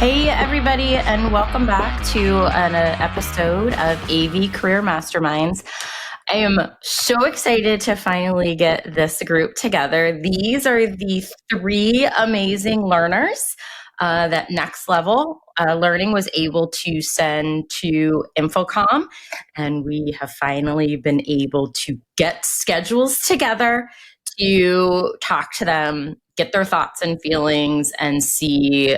Hey, everybody, and welcome back to an episode of AV Career Masterminds. I am so excited to finally get this group together. These are the three amazing learners that NextLVL Learning was able to send to InfoComm, and we have finally been able to get schedules together to talk to them, get their thoughts and feelings, and see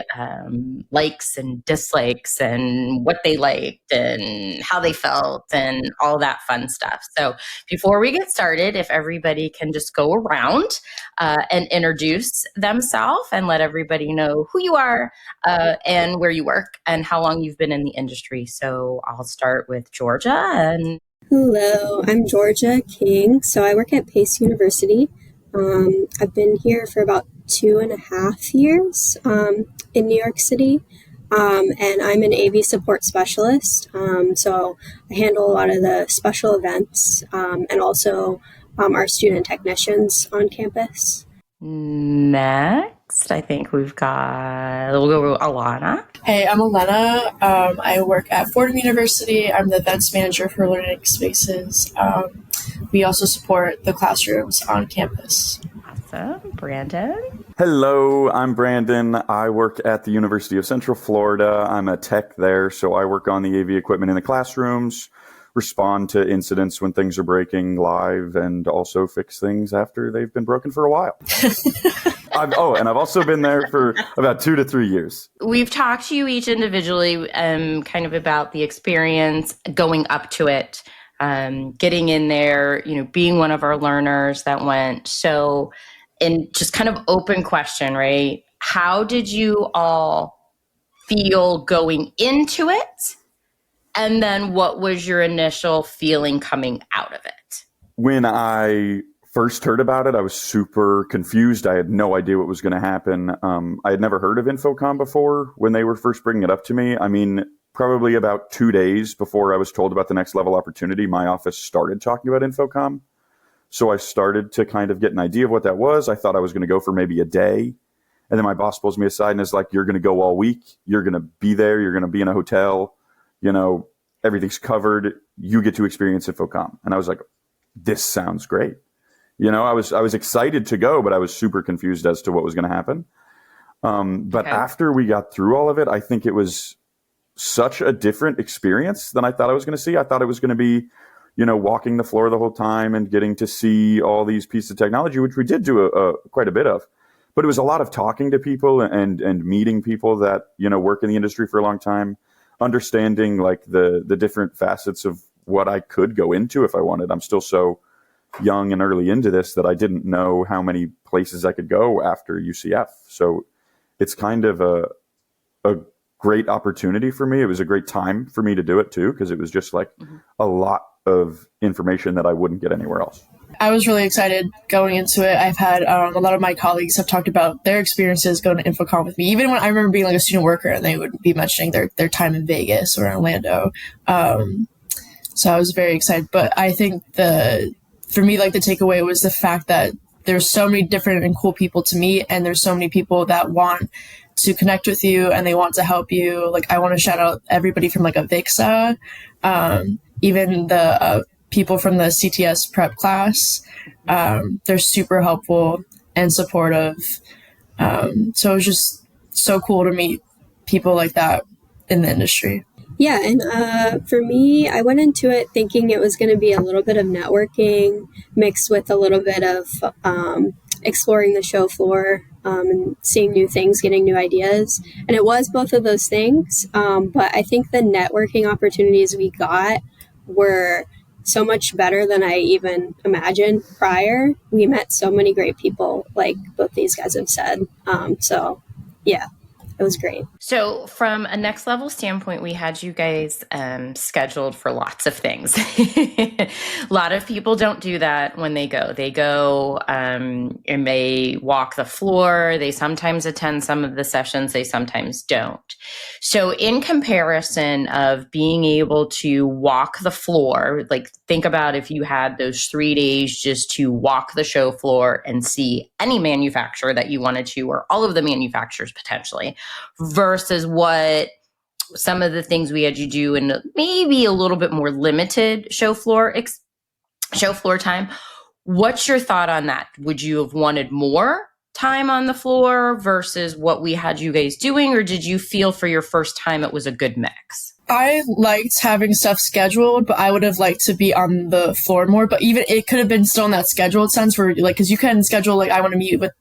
likes and dislikes and what they liked and how they felt and all that fun stuff. So before we get started, if everybody can just go around and introduce themselves and let everybody know who you are and where you work and how long you've been in the industry. So I'll start with Georgia. Hello, I'm Georgia King. So I work at Pace University. I've been here for about 2.5 years in New York City, and I'm an AV support specialist. So I handle a lot of the special events and also our student technicians on campus. Next, I think we'll go Alana. Hey, I'm Elena. I work at Fordham University. I'm the events manager for learning spaces. We also support the classrooms on campus. Awesome. Brandon? Hello, I'm Brandon. I work at the University of Central Florida. I'm a tech there, so I work on the AV equipment in the classrooms, respond to incidents when things are breaking live, and also fix things after they've been broken for a while. I've also been there for about 2 to 3 years. We've talked to you each individually kind of about the experience going up to it, getting in there, being one of our learners that went. So, and just kind of open question, right? How did you all feel going into it? And then what was your initial feeling coming out of it? When I first heard about it, I was super confused. I had no idea what was going to happen. I had never heard of InfoComm before when they were first bringing it up to me. I mean, probably about 2 days before I was told about the NextLVL opportunity, my office started talking about InfoComm. So I started to kind of get an idea of what that was. I thought I was going to go for maybe a day. And then my boss pulls me aside and is like, you're going to go all week. You're going to be there. You're going to be in a hotel. Everything's covered. You get to experience InfoComm. And I was like, this sounds great. I was excited to go, but I was super confused as to what was going to happen. But after we got through all of it, I think it was such a different experience than I thought I was going to see. I thought it was going to be, walking the floor the whole time and getting to see all these pieces of technology, which we did do quite a bit of. But it was a lot of talking to people and meeting people that, work in the industry for a long time, understanding like the different facets of what I could go into if I wanted. I'm still so young and early into this that I didn't know how many places I could go after UCF. So it's kind of a great opportunity for me. It was a great time for me to do it too, because it was just like a lot of information that I wouldn't get anywhere else. I was really excited going into it. I've had a lot of my colleagues have talked about their experiences going to InfoComm with me. Even when I remember being like a student worker and they would be mentioning their time in Vegas or in Orlando. So I was very excited. But I think for me, like the takeaway was the fact that there's so many different and cool people to meet, and there's so many people that want to connect with you and they want to help you. Like I want to shout out everybody from like Avixa, even the people from the CTS prep class. They're super helpful and supportive. So it was just so cool to meet people like that in the industry. Yeah, and for me, I went into it thinking it was going to be a little bit of networking mixed with a little bit of exploring the show floor and seeing new things, getting new ideas. And it was both of those things. But I think the networking opportunities we got were so much better than I even imagined prior. We met so many great people, like both these guys have said. So yeah, it was great. So from a NextLVL standpoint, we had you guys scheduled for lots of things. A lot of people don't do that when they go. They go and they walk the floor. They sometimes attend some of the sessions. They sometimes don't. So in comparison of being able to walk the floor, like think about if you had those 3 days just to walk the show floor and see any manufacturer that you wanted to, or all of the manufacturers potentially. versus what some of the things we had you do in maybe a little bit more limited show floor time. What's your thought on that? Would you have wanted more time on the floor versus what we had you guys doing, or did you feel for your first time it was a good mix? I liked having stuff scheduled, but I would have liked to be on the floor more. But even it could have been still in that scheduled sense where, like, because you can schedule, like, I want to meet with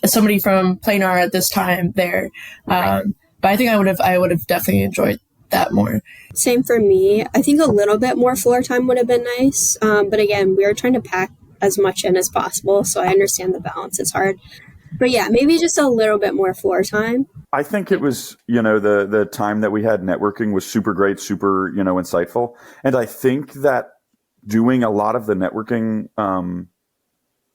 somebody from Planar at this time there. Right. But I think I would have definitely enjoyed that more. Same for me. I think a little bit more floor time would have been nice. But again, we were trying to pack as much in as possible, so I understand the balance is hard. But yeah, maybe just a little bit more floor time. I think it was, the time that we had networking was super great, super, insightful. And I think that doing a lot of the networking,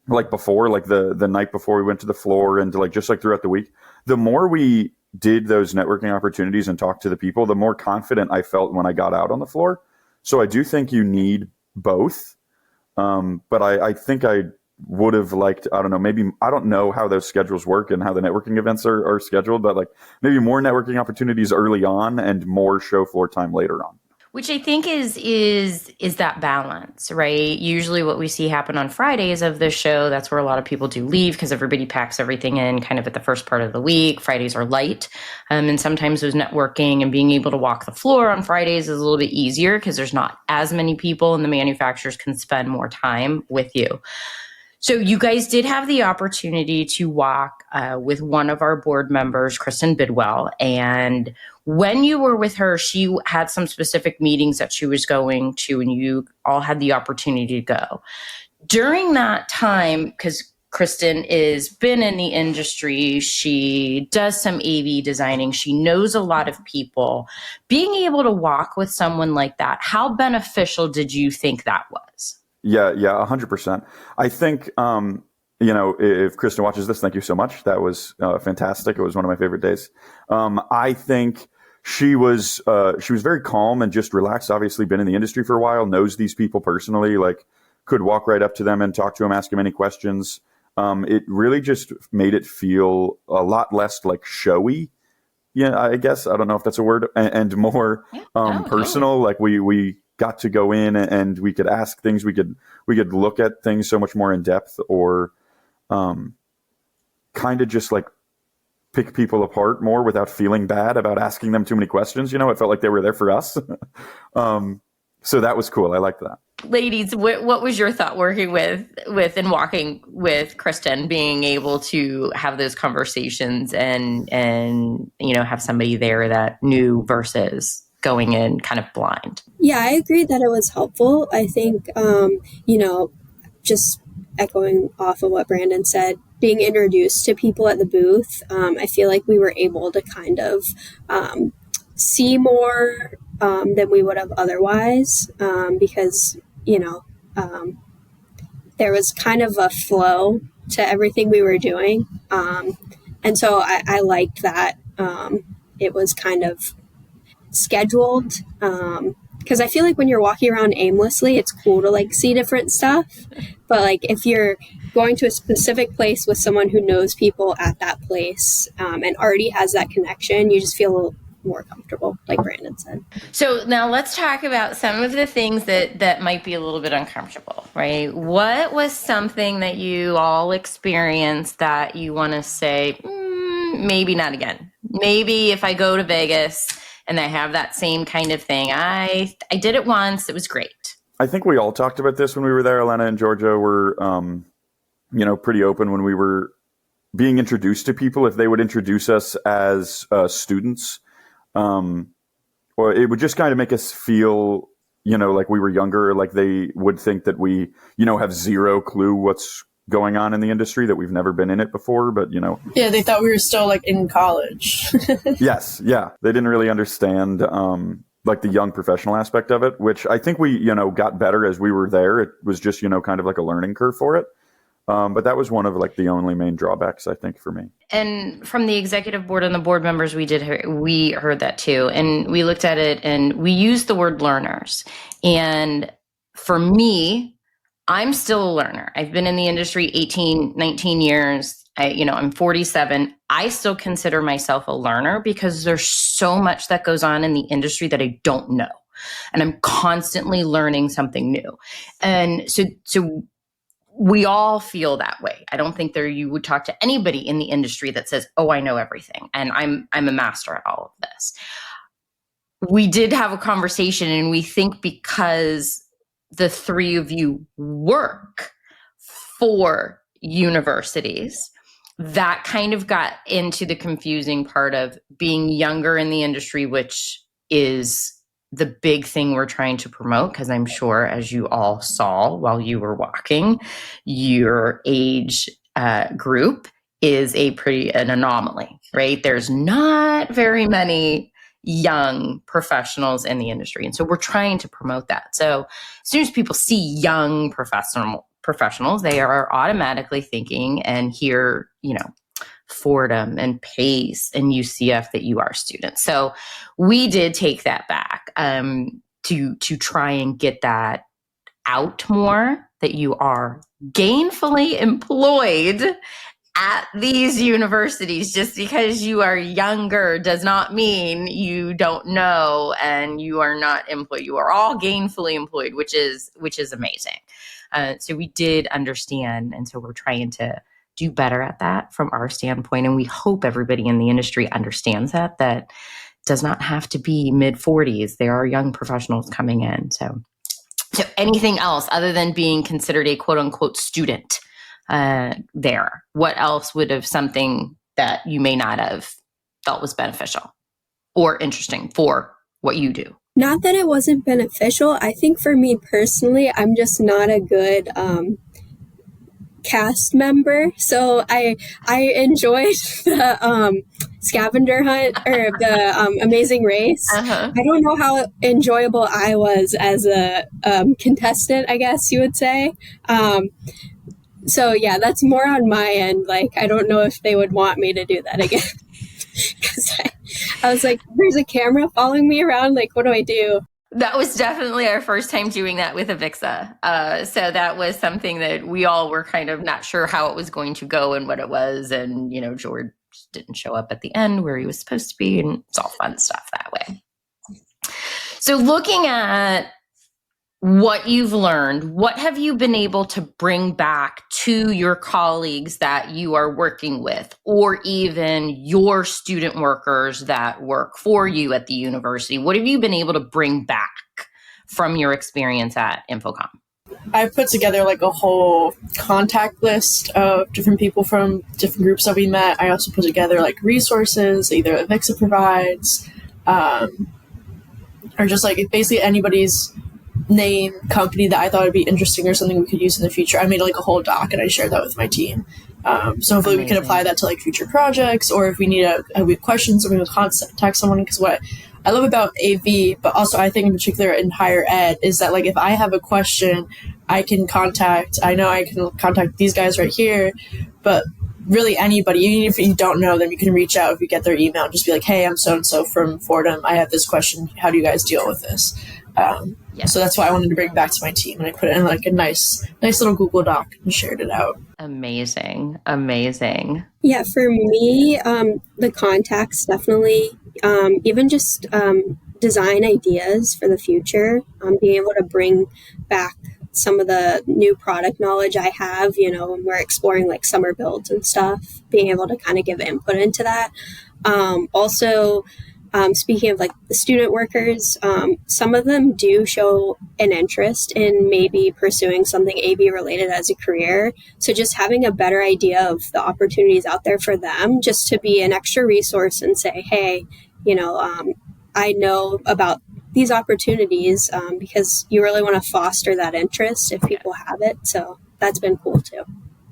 like before, like the night before we went to the floor and just throughout the week, the more we did those networking opportunities and talked to the people, the more confident I felt when I got out on the floor. So I do think you need both. But I think I would have liked, I don't know, maybe, I don't know how those schedules work and how the networking events are scheduled, but maybe more networking opportunities early on and more show floor time later on. Which I think is that balance, right? Usually what we see happen on Fridays of the show, that's where a lot of people do leave because everybody packs everything in kind of at the first part of the week. Fridays are light. And sometimes those networking and being able to walk the floor on Fridays is a little bit easier because there's not as many people and the manufacturers can spend more time with you. So you guys did have the opportunity to walk with one of our board members, Kristen Bidwell. And when you were with her, she had some specific meetings that she was going to, and you all had the opportunity to go. During that time, because Kristen has been in the industry, she does some AV designing, she knows a lot of people. Being able to walk with someone like that, how beneficial did you think that was? Yeah, 100%. I think, if Kristen watches this, thank you so much. That was fantastic. It was one of my favorite days. I think she was very calm and just relaxed. Obviously been in the industry for a while, knows these people personally, could walk right up to them and talk to them, ask them any questions. It really just made it feel a lot less showy. Yeah, I guess, I don't know if that's a word, and more personal. We got to go in and we could ask things. We could look at things so much more in depth, or kind of just pick people apart more without feeling bad about asking them too many questions. It felt like they were there for us. So that was cool. I liked that. Ladies, what was your thought working with and walking with Kristen, being able to have those conversations and have somebody there that knew versus going in kind of blind? Yeah, I agree that it was helpful. I think, just echoing off of what Brandon said, being introduced to people at the booth, I feel like we were able to kind of see more than we would have otherwise, because, there was kind of a flow to everything we were doing. And so I liked that it was kind of scheduled, because I feel like when you're walking around aimlessly, it's cool to see different stuff, but if you're going to a specific place with someone who knows people at that place and already has that connection, you just feel a little more comfortable, like Brandon said. So now let's talk about some of the things that might be a little bit uncomfortable, right? What was something that you all experienced that you want to say, maybe not again? Maybe if I go to Vegas and I have that same kind of thing. I did it once. It was great. I think we all talked about this when we were there. Elena and Georgia were, pretty open when we were being introduced to people. If they would introduce us as students, or it would just kind of make us feel, like we were younger, like they would think that we, have zero clue what's going on in the industry, that we've never been in it before, but yeah, they thought we were still in college. Yes, yeah, they didn't really understand the young professional aspect of it, which I think we got better as we were there. It was just kind of a learning curve for it, but that was one of the only main drawbacks, I think, for me. And from the executive board and the board members, we heard that too, and we looked at it and we used the word learners. And for me, I'm still a learner. I've been in the industry 18, 19 years. I'm 47. I still consider myself a learner because there's so much that goes on in the industry that I don't know. And I'm constantly learning something new. And so we all feel that way. I don't think you would talk to anybody in the industry that says, "Oh, I know everything and I'm a master at all of this." We did have a conversation, and we think because the three of you work for universities, that kind of got into the confusing part of being younger in the industry, which is the big thing we're trying to promote, because I'm sure, as you all saw while you were walking, your age group is an anomaly, right? There's not very many young professionals in the industry. And so we're trying to promote that. So as soon as people see young professionals, they are automatically thinking and hear, Fordham and Pace and UCF that you are students. So we did take that back to try and get that out more, that you are gainfully employed at these universities. Just because you are younger does not mean you don't know and you are not employed. You are all gainfully employed, which is amazing. So we did understand, and so we're trying to do better at that from our standpoint. And we hope everybody in the industry understands that does not have to be mid-40s. There are young professionals coming in. So anything else other than being considered a quote unquote student there? What else would have something that you may not have felt was beneficial or interesting for what you do? Not that it wasn't beneficial. I think for me personally, I'm just not a good cast member. So I enjoyed the scavenger hunt or the Amazing Race. Uh-huh. I don't know how enjoyable I was as a contestant, I guess you would say. So yeah, that's more on my end. Like, I don't know if they would want me to do that again. Because I was like, there's a camera following me around. Like, what do I do? That was definitely our first time doing that with Avixa. So that was something that we all were kind of not sure how it was going to go and what it was. And, George didn't show up at the end where he was supposed to be, and it's all fun stuff that way. So looking at what you've learned, what have you been able to bring back to your colleagues that you are working with, or even your student workers that work for you at the university? What have you been able to bring back from your experience at InfoComm? I put together like a whole contact list of different people from different groups that we met. I also put together like resources either Avixa provides, or just like basically anybody's name, company that I thought would be interesting or something we could use in the future. I made like a whole doc and I shared that with my team. So hopefully we can apply that to like future projects, or if we need we have questions, or we will contact someone. Because what I love about AV, but also I think in particular in higher ed, is that like if I have a question, I can contact these guys right here, but really anybody, even if you don't know them, you can reach out if you get their email and just be like, hey, I'm so-and-so from Fordham. I have this question. How do you guys deal with this? So that's why I wanted to bring it back to my team, and I put it in like a nice little Google Doc and shared it out. Amazing. Yeah, for me, the contacts definitely, even just design ideas for the future, being able to bring back some of the new product knowledge I have, when we're exploring like summer builds and stuff, being able to kind of give input into that. Also, speaking of like the student workers, some of them do show an interest in maybe pursuing something AV related as a career. So just having a better idea of the opportunities out there for them, just to be an extra resource and say, hey, I know about these opportunities, because you really want to foster that interest if people have it. So that's been cool too.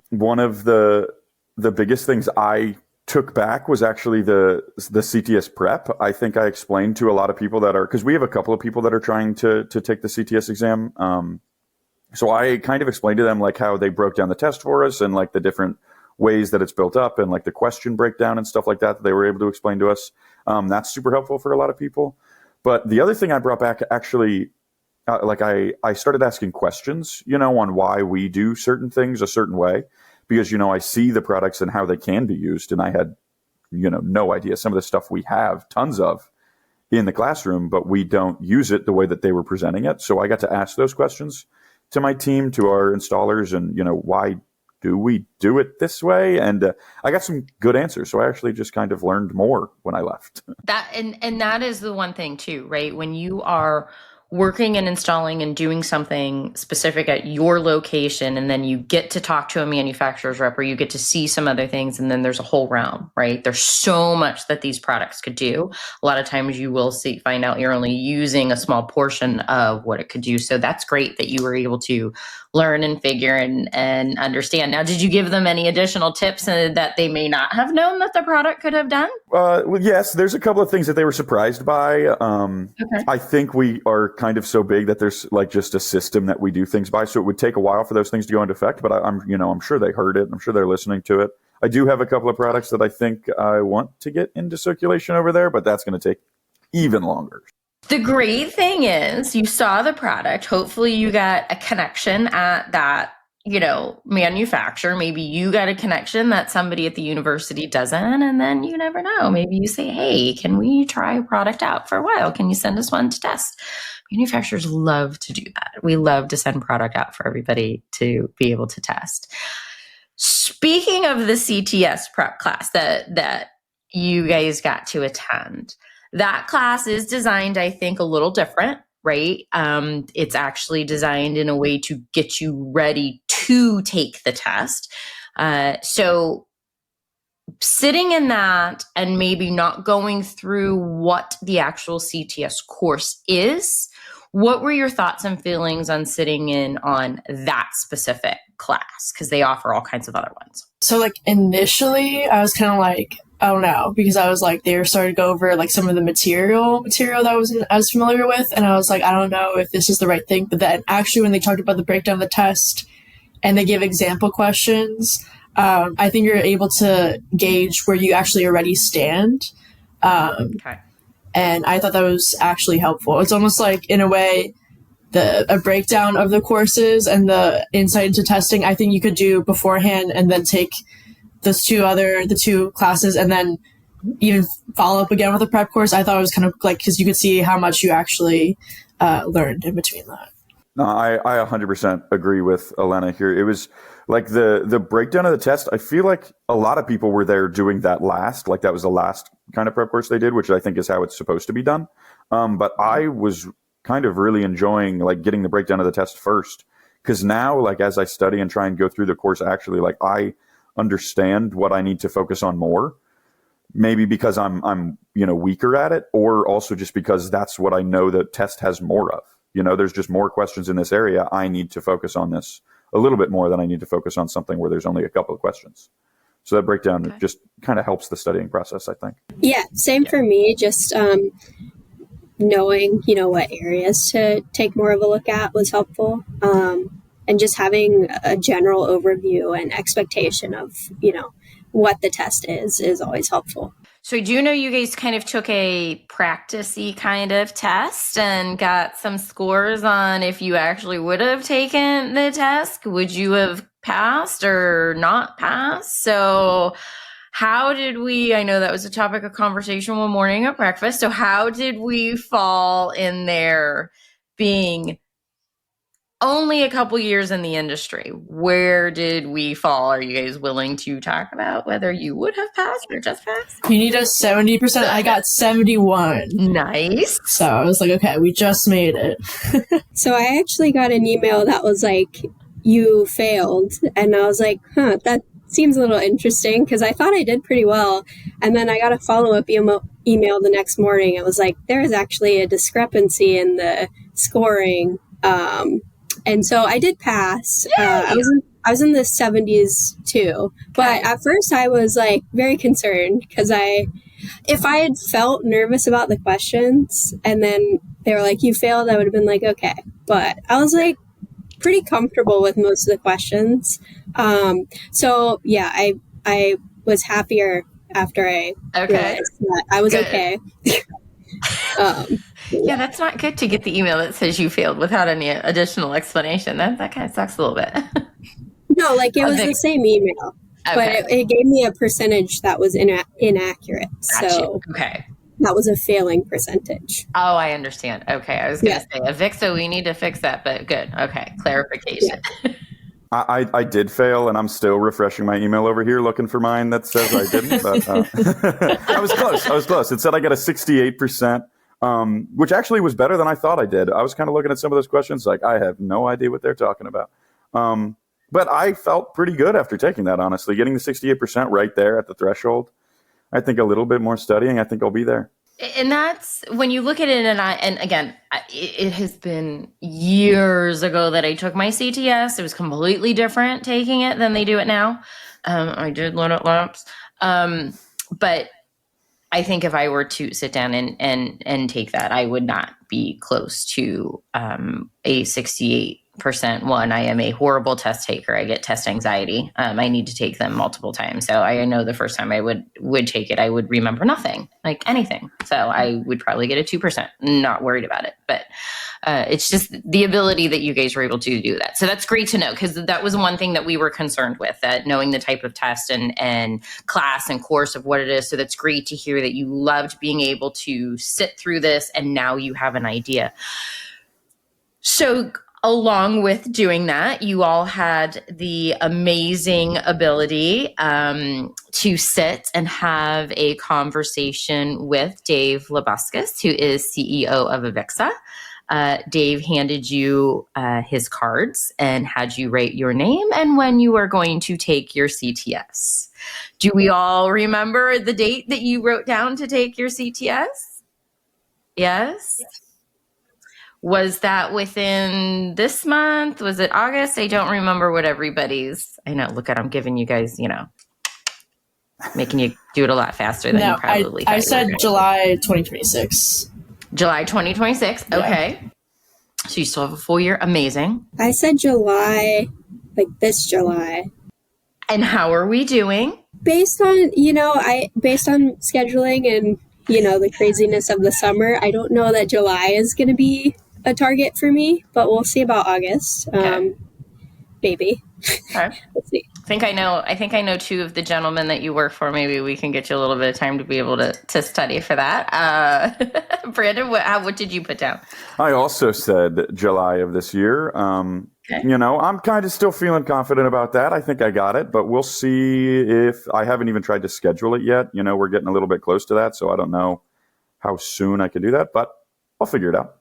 One of the biggest things I took back was actually the CTS prep. I think I explained to a lot of people because we have a couple of people that are trying to take the CTS exam. So I kind of explained to them like how they broke down the test for us and like the different ways that it's built up and like the question breakdown and stuff like that they were able to explain to us. That's super helpful for a lot of people. But the other thing I brought back actually, I started asking questions, on why we do certain things a certain way. because, I see the products and how they can be used. And I had, no idea. Some of the stuff we have tons of in the classroom, but we don't use it the way that they were presenting it. So I got to ask those questions to my team, to our installers, and, why do we do it this way? And I got some good answers. So I actually just kind of learned more when I left. That and that is the one thing too, right? When you are working and installing and doing something specific at your location, and then you get to talk to a manufacturer's rep, or you get to see some other things, and then there's a whole realm, right? There's so much that these products could do. A lot of times you will find out you're only using a small portion of what it could do. So that's great that you were able to learn and figure and understand. Now, did you give them any additional tips that they may not have known that the product could have done? Well, yes, there's a couple of things that they were surprised by. Okay. I think we are kind of so big that there's like just a system that we do things by. So it would take a while for those things to go into effect, but I'm sure they heard it. I'm sure they're listening to it. I do have a couple of products that I think I want to get into circulation over there, but that's going to take even longer. The great thing is you saw the product. Hopefully you got a connection at that, manufacturer. Maybe you got a connection that somebody at the university doesn't. And then you never know. Maybe you say, hey, can we try a product out for a while? Can you send us one to test? Manufacturers love to do that. We love to send product out for everybody to be able to test. Speaking of the CTS prep class that you guys got to attend, that class is designed, I think, a little different, right? It's actually designed in a way to get you ready to take the test. So sitting in that and maybe not going through what the actual CTS course is, what were your thoughts and feelings on sitting in on that specific class? Because they offer all kinds of other ones. So initially I was kind of like, oh no, because I was like, they were starting to go over some of the material that I was familiar with. And I was like, I don't know if this is the right thing. But then actually when they talked about the breakdown of the test and they give example questions, I think you're able to gauge where you actually already stand. Okay. And I thought that was actually helpful. It's almost like, in a way, a breakdown of the courses and the insight into testing, I think you could do beforehand and then take the two classes and then even follow up again with a prep course. I thought it was kind of because you could see how much you actually learned in between that. No, I 100% agree with Elena here. It was like the breakdown of the test. I feel like a lot of people were there doing that last, that was the last kind of prep course they did, which I think is how it's supposed to be done. But I was kind of really enjoying getting the breakdown of the test first, because now as I study and try and go through the course, actually I understand what I need to focus on more, maybe because I'm weaker at it, or also just because that's what I know the test has more of. There's just more questions in this area. I need to focus on this a little bit more than I need to focus on something where there's only a couple of questions. So that breakdown just kind of helps the studying process, I think. Yeah, same for me. Just knowing, what areas to take more of a look at was helpful. And just having a general overview and expectation of, what the test is always helpful. So I do know you guys kind of took a practice-y kind of test and got some scores on if you actually would have taken the test. Would you have passed or not passed? So how did I know that was a topic of conversation one morning at breakfast. So how did we fall in there being only a couple years in the industry? Where did we fall? Are you guys willing to talk about whether you would have passed or just passed? You need a 70%. I got 71. Nice. So I was like, okay, we just made it. So I actually got an email that was like, you failed. And I was like, that seems a little interesting, because I thought I did pretty well. And then I got a follow-up email the next morning. It was like, there is actually a discrepancy in the scoring. And so I did pass. I was in the 70s too. But at first I was very concerned, because if I had felt nervous about the questions and then they were like, you failed, I would have been like, okay. But I was pretty comfortable with most of the questions. So yeah, I was happier after I realized that I was okay. Yeah, that's not good to get the email that says you failed without any additional explanation. That kind of sucks a little bit. No, like it was the same email, but it gave me a percentage that was inaccurate. So okay. That was a failing percentage. Oh, I understand. Okay. I was going to say Avixa, we need to fix that, but good. Okay. Clarification. Yeah. I did fail, and I'm still refreshing my email over here looking for mine that says I didn't. But I was close. It said I got a 68%, which actually was better than I thought I did. I was kind of looking at some of those questions like, I have no idea what they're talking about. But I felt pretty good after taking that, honestly. Getting the 68% right there at the threshold. I think a little bit more studying, I think I'll be there. And that's when you look at it, and again, it has been years ago that I took my CTS. It was completely different taking it than they do it now. I did learn at labs. But I think if I were to sit down and take that, I would not be close to a 68%. One, I am a horrible test taker. I get test anxiety. I need to take them multiple times. So I know the first time I would take it, I would remember nothing, like anything. So I would probably get a 2%. Not worried about it. But it's just the ability that you guys were able to do that. So that's great to know, because that was one thing that we were concerned with, that knowing the type of test and class and course of what it is. So that's great to hear that you loved being able to sit through this, and now you have an idea. So along with doing that, you all had the amazing ability to sit and have a conversation with Dave Labuscus, who is CEO of Avixa. Dave handed you his cards and had you write your name and when you are going to take your CTS. Do we all remember the date that you wrote down to take your CTS? Yes? Was that within this month? Was it August? I don't remember what everybody's. I know. Look at, I'm giving you guys, making you do it a lot faster than you probably. I said July 2026. July 2026. Yeah. Okay. So you still have a full year. Amazing. I said July, like this July. And how are we doing? Based on scheduling and, the craziness of the summer, I don't know that July is going to be a target for me, but we'll see about August. Okay. Maybe. Okay. Let's see. I think I know two of the gentlemen that you work for. Maybe we can get you a little bit of time to be able to study for that. Brandon, what did you put down? I also said July of this year. Okay. I'm kind of still feeling confident about that. I think I got it, but we'll see. If I haven't even tried to schedule it yet. We're getting a little bit close to that, so I don't know how soon I can do that, but I'll figure it out.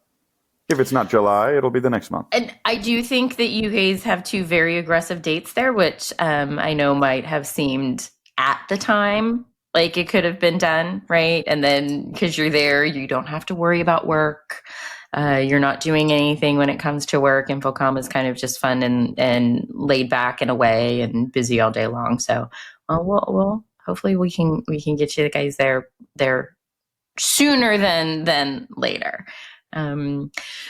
If it's not July, it'll be the next month. And I do think that you guys have two very aggressive dates there, which I know might have seemed at the time like it could have been done, right? And then because you're there, you don't have to worry about work. You're not doing anything when it comes to work. InfoComm is kind of just fun and laid back in a way and busy all day long. So we'll hopefully we can get you guys there sooner than later.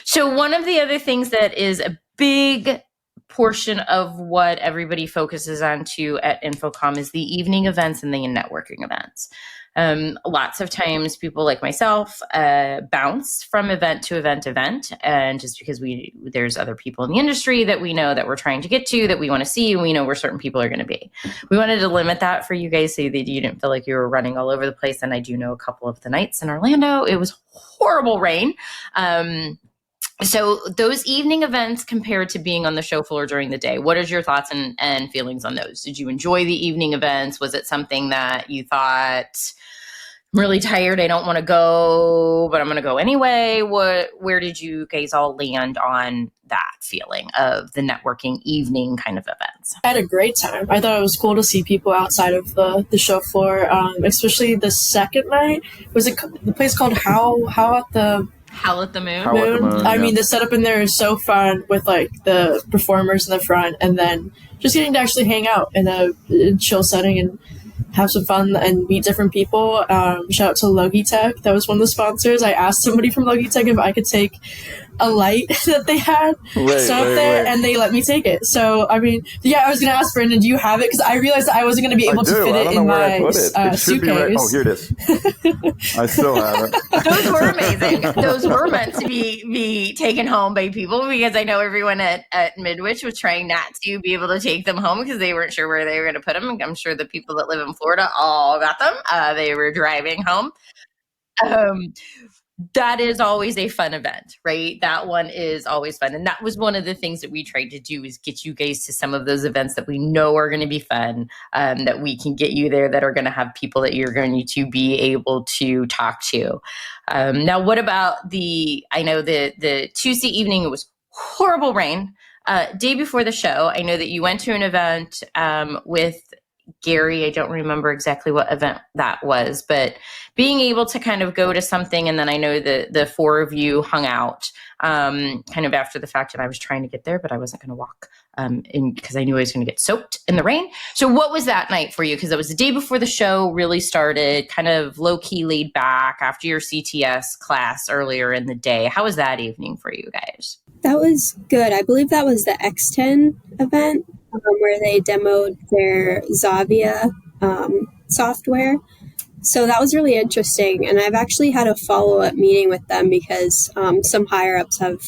So one of the other things that is a big portion of what everybody focuses on too at InfoComm is the evening events and the networking events. Lots of times people like myself bounce from event to event, and just because there's other people in the industry that we know that we're trying to get to, that we want to see, and we know where certain people are going to be. We wanted to limit that for you guys so that you didn't feel like you were running all over the place. And I do know a couple of the nights in Orlando, it was horrible rain. So those evening events compared to being on the show floor during the day, what is your thoughts and feelings on those? Did you enjoy the evening events? Was it something that you thought, I'm really tired, I don't want to go, but I'm going to go anyway? Where did you guys all land on that feeling of the networking evening kind of events? I had a great time. I thought it was cool to see people outside of the show floor, especially the second night. Was it the place called Howl at the Moon? I mean, the setup in there is so fun with like the performers in the front, and then just getting to actually hang out in a chill setting and have some fun and meet different people. Shout out to Logitech. That was one of the sponsors. I asked somebody from Logitech if I could take a light that they had set up there, and they let me take it. So, I mean, yeah, I was going to ask Brandon, do you have it? Because I realized that I wasn't going to be able to fit it in my suitcase. Oh, here it is. I still have it. Those were amazing. Those were meant to be taken home by people, because I know everyone at Midwich was trying not to be able to take them home because they weren't sure where they were going to put them. I'm sure the people that live in Florida all got them. They were driving home. That is always a fun event, right? That one is always fun. And that was one of the things that we tried to do, is get you guys to some of those events that we know are going to be fun, that we can get you there, that are going to have people that you're going to be able to talk to. Now, what about I know the Tuesday evening, it was horrible rain. Day before the show, I know that you went to an event with Gary. I don't remember exactly what event that was, but being able to kind of go to something, and then I know the four of you hung out kind of after the fact, and I was trying to get there, but I wasn't going to walk in because I knew I was going to get soaked in the rain. So what was that night for you? Because it was the day before the show really started, kind of low-key laid back after your CTS class earlier in the day. How was that evening for you guys? That was good. I believe that was the X10 event where they demoed their Zavia software. So that was really interesting. And I've actually had a follow-up meeting with them because some higher-ups have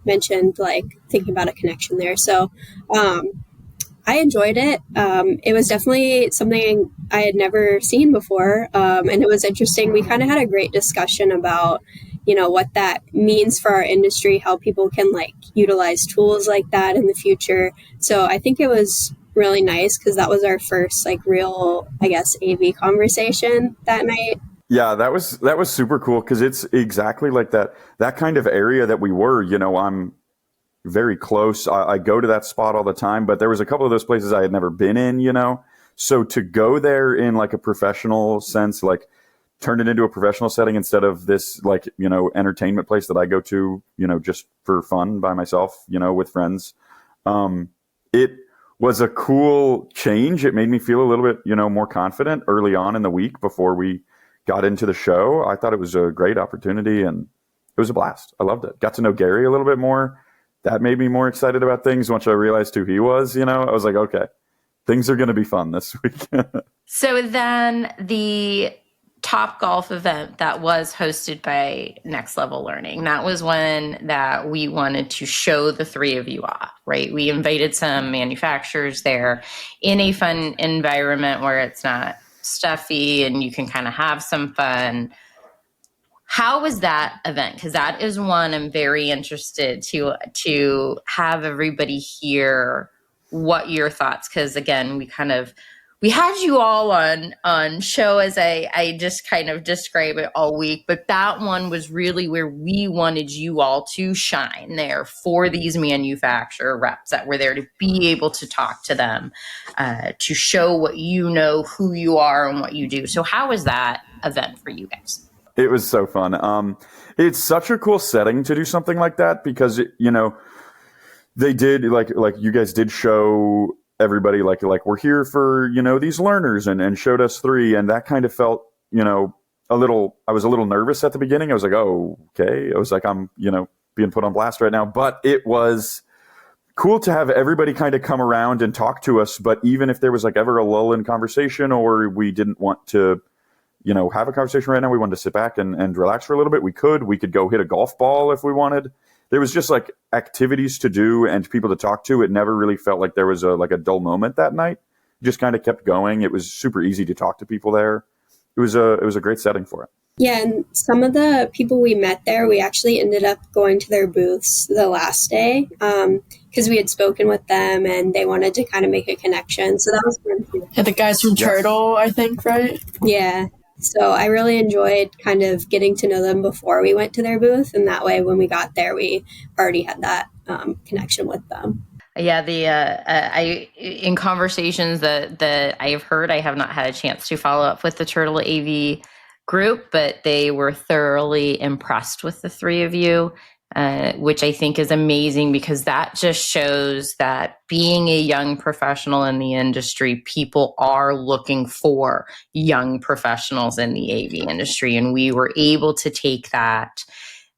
mentioned like thinking about a connection there. So I enjoyed it. It was definitely something I had never seen before. And it was interesting. We kind of had a great discussion about, what that means for our industry, how people can like utilize tools like that in the future. So I think it was really nice because that was our first like real, I guess, AV conversation that night. Yeah, that was super cool because it's exactly like that kind of area that we were. I'm very close. I go to that spot all the time, but there was a couple of those places I had never been in, So to go there in like a professional sense, like turn it into a professional setting instead of this like, entertainment place that I go to, just for fun by myself, with friends. It was a cool change. It made me feel a little bit, more confident early on in the week before we got into the show. I thought it was a great opportunity and it was a blast. I loved it. Got to know Gary a little bit more. That made me more excited about things once I realized who he was. I was like, okay, things are going to be fun this week. So then the Top Golf event that was hosted by NextLVL Learning, that was one that we wanted to show the three of you off, right? We invited some manufacturers there in a fun environment where it's not stuffy and you can kind of have some fun. How was that event? Because that is one I'm very interested to have everybody hear what your thoughts. Because again, we had you all on show as I just kind of describe it all week, but that one was really where we wanted you all to shine there for these manufacturer reps that were there to be able to talk to them, to show what who you are and what you do. So how was that event for you guys? It was so fun. It's such a cool setting to do something like that because, they did like you guys did show everybody like we're here for, these learners and showed us three. And that kind of felt, I was a little nervous at the beginning. I was like, oh, okay. I was like, I'm, being put on blast right now, but it was cool to have everybody kind of come around and talk to us. But even if there was like ever a lull in conversation or we didn't want to, have a conversation right now, we wanted to sit back and relax for a little bit. We could go hit a golf ball if we wanted. There was just like activities to do and people to talk to. It never really felt like there was a dull moment that night. It just kind of kept going. It was super easy to talk to people there. It was a great setting for it. Yeah, and some of the people we met there, we actually ended up going to their booths the last day because we had spoken with them and they wanted to kind of make a connection. So that was fun too. Yeah, the guys from Turtle, I think, right? Yeah. So I really enjoyed kind of getting to know them before we went to their booth. And that way, when we got there, we already had that connection with them. Yeah, in conversations that I have heard, I have not had a chance to follow up with the Turtle AV group, but they were thoroughly impressed with the three of you, which I think is amazing because that just shows that being a young professional in the industry, people are looking for young professionals in the AV industry. And we were able to take that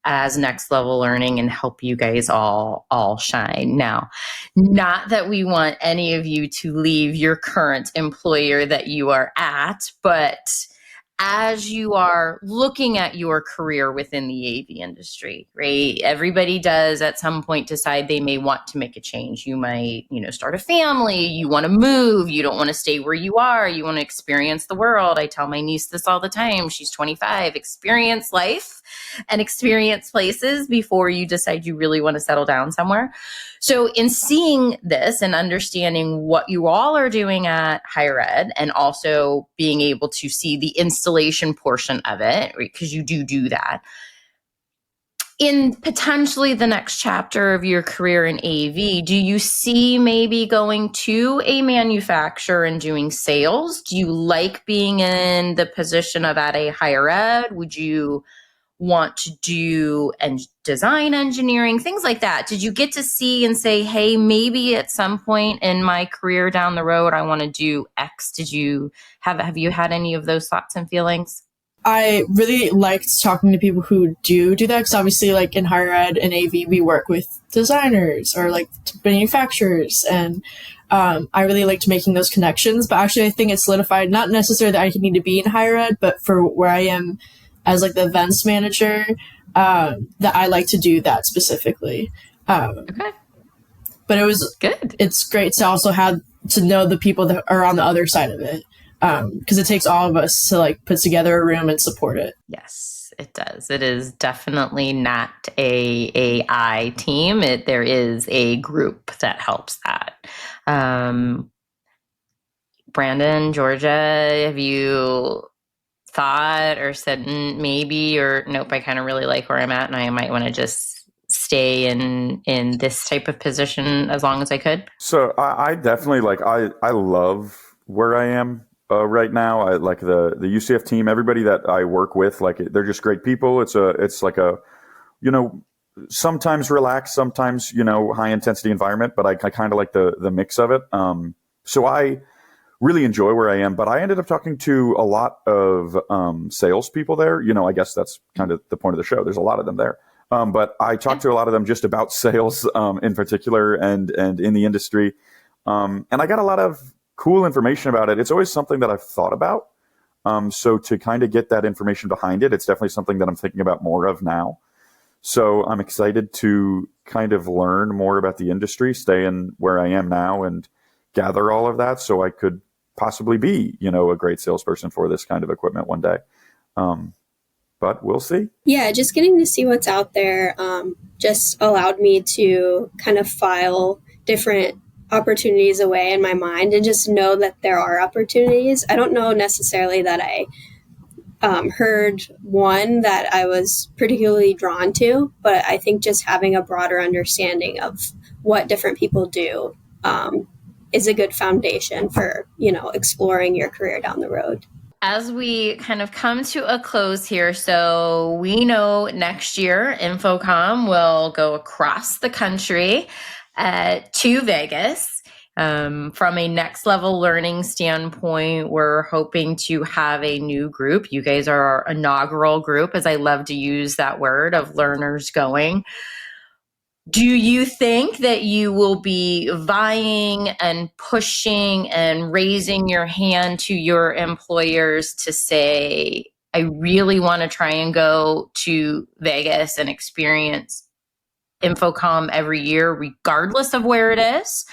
as Next Level Learning and help you guys all shine. Now, not that we want any of you to leave your current employer that you are at, but as you are looking at your career within the AV industry, right? Everybody does at some point decide they may want to make a change. You might, start a family, you want to move, you don't want to stay where you are, you want to experience the world. I tell my niece this all the time. She's 25, experience life and experience places before you decide you really want to settle down somewhere. So in seeing this and understanding what you all are doing at higher ed, and also being able to see the installation portion of it, because you do that, in potentially the next chapter of your career in AV, do you see maybe going to a manufacturer and doing sales? Do you like being in the position of at a higher ed? Would you want to do and design engineering, things like that? Did you get to see and say, hey, maybe at some point in my career down the road, I want to do X? Did you have you had any of those thoughts and feelings? I really liked talking to people who do that, because obviously, like in higher ed and AV, we work with designers or like manufacturers, and I really liked making those connections. But actually, I think it's solidified, not necessarily that I need to be in higher ed, but for where I am as like the events manager, that I like to do that specifically. Okay. But it was good. It's great to also have to know the people that are on the other side of it. Because it takes all of us to like put together a room and support it. Yes, it does. It is definitely not a AI team. There is a group that helps that. Brandon, Georgia, have you thought or said maybe or nope, I kind of really like where I'm at and I might want to just stay in this type of position as long as I could? So I definitely I love where I am right now. I like the UCF team, everybody that I work with, like they're just great people. It's like a, sometimes relaxed, sometimes, high intensity environment, but I kind of like the mix of it. So I really enjoy where I am, but I ended up talking to a lot of salespeople there. I guess that's kind of the point of the show. There's a lot of them there. But I talked to a lot of them just about sales in particular and in the industry. And I got a lot of cool information about it. It's always something that I've thought about. So to kind of get that information behind it, it's definitely something that I'm thinking about more of now. So I'm excited to kind of learn more about the industry, stay in where I am now and gather all of that so I could possibly be, a great salesperson for this kind of equipment one day. But we'll see. Yeah, just getting to see what's out there just allowed me to kind of file different opportunities away in my mind and just know that there are opportunities. I don't know necessarily that I heard one that I was particularly drawn to, but I think just having a broader understanding of what different people do is a good foundation for, exploring your career down the road. As we kind of come to a close here, so we know next year InfoComm will go across the country to Vegas. From a next level learning standpoint, we're hoping to have a new group. You guys are our inaugural group, as I love to use that word, of learners going. Do you think that you will be vying and pushing and raising your hand to your employers to say, I really want to try and go to Vegas and experience InfoComm every year, regardless of where it is?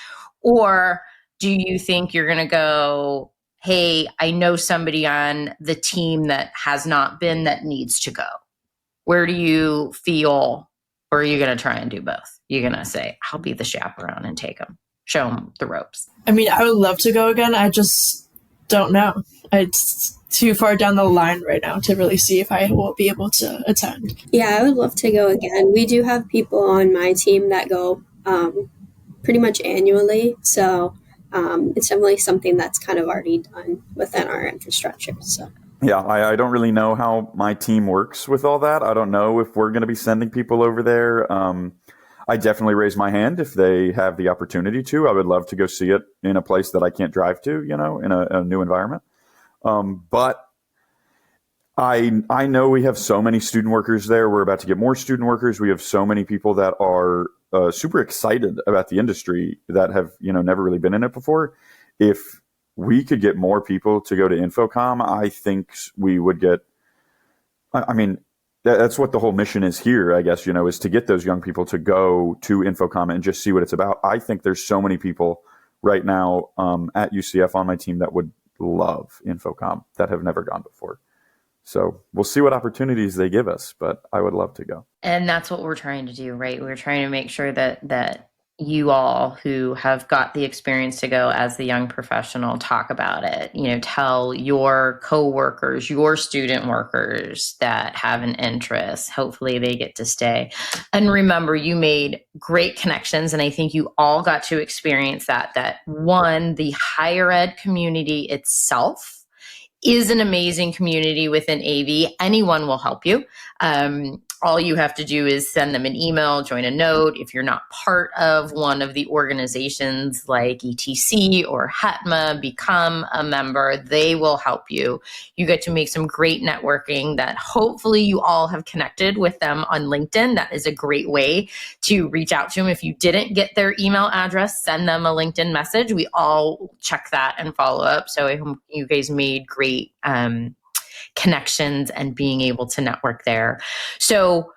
Or do you think you're going to go, hey, I know somebody on the team that has not been that needs to go? Where do you feel? Or are you going to try and do both? You're going to say, I'll be the chaperone and take them, show them the ropes. I mean, I would love to go again. I just don't know. It's too far down the line right now to really see if I will be able to attend. Yeah, I would love to go again. We do have people on my team that go pretty much annually. So it's definitely something that's kind of already done within our infrastructure. So. Yeah, I don't really know how my team works with all that. I don't know if we're going to be sending people over there. I definitely raise my hand if they have the opportunity to. I would love to go see it in a place that I can't drive to, in a new environment. But I know we have so many student workers there. We're about to get more student workers. We have so many people that are super excited about the industry that have, never really been in it before. If we could get more people to go to InfoComm, I think we would get, I mean, that's what the whole mission is here, I guess, is to get those young people to go to InfoComm and just see what it's about. I think there's so many people right now at UCF on my team that would love InfoComm that have never gone before. So we'll see what opportunities they give us, but I would love to go. And that's what we're trying to do, right? We're trying to make sure that you all who have got the experience to go as the young professional talk about it, tell your coworkers, your student workers that have an interest. Hopefully they get to stay. And remember, you made great connections. And I think you all got to experience that one, the higher ed community itself is an amazing community within AV. Anyone will help you. All you have to do is send them an email, join a note. If you're not part of one of the organizations like ETC or HETMA, become a member. They will help you. You get to make some great networking that hopefully you all have connected with them on LinkedIn. That is a great way to reach out to them. If you didn't get their email address, send them a LinkedIn message. We all check that and follow up. So I hope you guys made great connections and being able to network there. So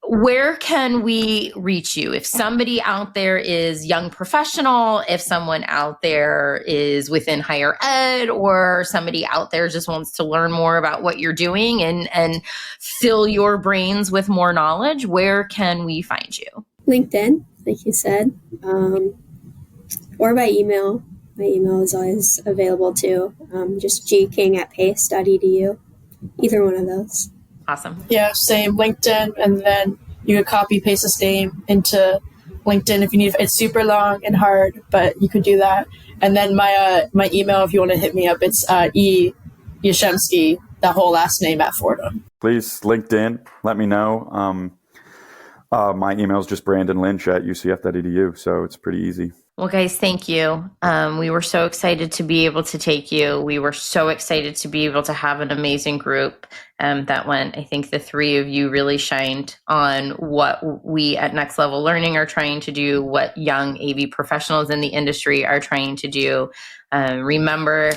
where can we reach you? If somebody out there is young professional, if someone out there is within higher ed, or somebody out there just wants to learn more about what you're doing and fill your brains with more knowledge, where can we find you? LinkedIn, like you said, or by email. My email is always available too. Just gking@pace.edu. Either one of those. Awesome. Yeah, same. LinkedIn, and then you could copy paste this name into LinkedIn if you need. It's super long and hard, but you could do that. And then my email, if you want to hit me up, it's Jastrzembski, that whole last name at Fordham. Please, LinkedIn, let me know. My email is just Brandon Lynch at ucf.edu, so it's pretty easy. Well, guys, thank you. We were so excited to be able to take you. We were so excited to be able to have an amazing group that went. I think the three of you really shined on what we at Next Level Learning are trying to do, what young AV professionals in the industry are trying to do. Remember,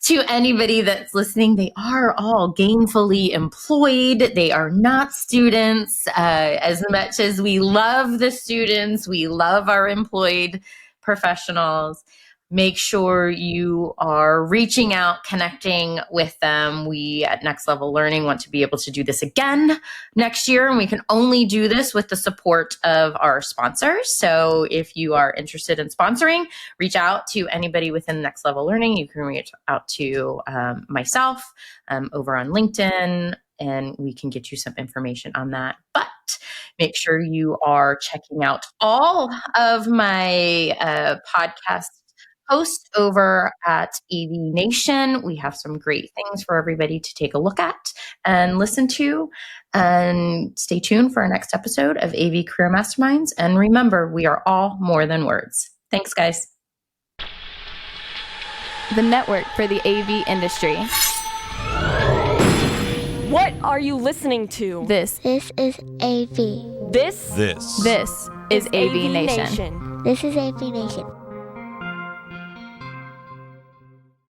to anybody that's listening, they are all gainfully employed. They are not students. As much as we love the students, we love our employed professionals. Make sure you are reaching out, connecting with them. We at Next Level Learning want to be able to do this again next year, and we can only do this with the support of our sponsors. So if you are interested in sponsoring, reach out to anybody within Next Level Learning. You can reach out to myself over on LinkedIn, and we can get you some information on that. But make sure you are checking out all of my podcast post over at AVNation. We have some great things for everybody to take a look at and listen to. And stay tuned for our next episode of AV Career Masterminds. And remember, we are all more than words. Thanks, guys. The network for the AV industry. What are you listening to? This is AV. This is AVNation. This is AVNation.